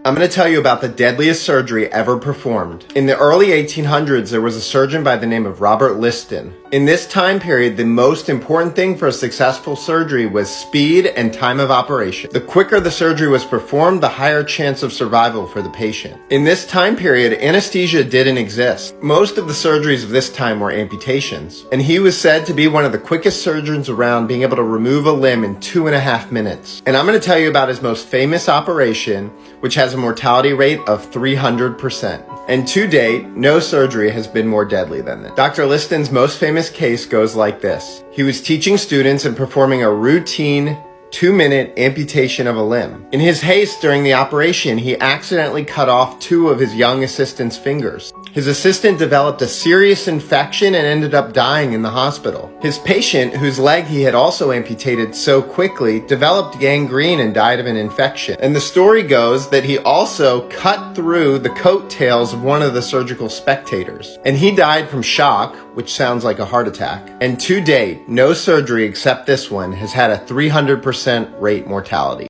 I'm going to tell you about the deadliest surgery ever performed. In the early 1800s, there was a surgeon by the name of Robert Liston. In this time period, the most important thing for a successful surgery was speed and time of operation. The quicker the surgery was performed, the higher chance of survival for the patient. In this time period, anesthesia didn't exist. Most of the surgeries of this time were amputations, and he was said to be one of the quickest surgeons around, being able to remove a limb in 2.5 minutes. And I'm going to tell you about his most famous operation, which has a mortality rate of 300%. And to date, no surgery has been more deadly than this. Dr. Liston's most famous case goes like this. He was teaching students and performing a routine 2-minute amputation of a limb. In his haste during the operation, he accidentally cut off 2 of his young assistant's fingers. His assistant developed a serious infection and ended up dying in the hospital. His patient, whose leg he had also amputated so quickly, developed gangrene and died of an infection. And the story goes that he also cut through the coattails of one of the surgical spectators. And he died from shock, which sounds like a heart attack. And to date, no surgery except this one has had a 300% rate mortality.